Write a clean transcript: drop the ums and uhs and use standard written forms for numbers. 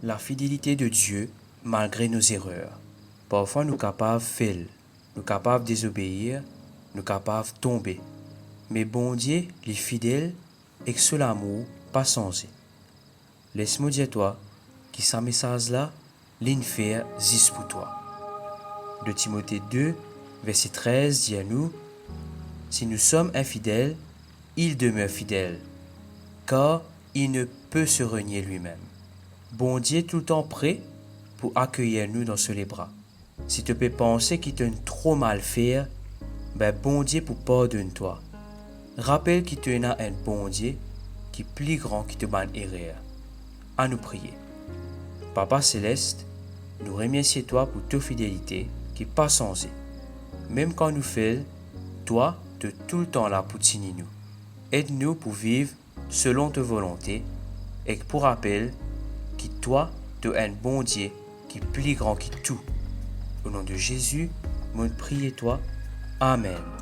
la fidélité de Dieu malgré nos erreurs. Parfois, nous sommes capables de faire, nous sommes capables de désobéir, nous sommes capables de tomber. Mais bon Dieu, les fidèles, et que sous l'amour, pas changé. Laisse-moi dire toi, qui ce message-là, l'infère juste pour toi. De Timothée 2, verset 13, dit à nous, si nous sommes infidèles, il demeure fidèle, car il ne peut se renier lui-même. Bon Dieu tout le temps prêt pour accueillir nous dans ses bras. Si tu peux penser qu'il t'a trop mal fait, ben bon Dieu pour pardonner toi. Rappelle qu'il te a un bon Dieu qui est plus grand que te ban erreur. À nous prier. Papa Céleste, nous remercions toi pour ta fidélité qui n'est pas changée. Même quand nous faisons, toi, tu es tout le temps là pour tenir nous. Aide-nous pour vivre selon ta volonté et pour rappel que toi, tu es un bon Dieu qui est plus grand que tout. Au nom de Jésus, nous prions toi. Amen.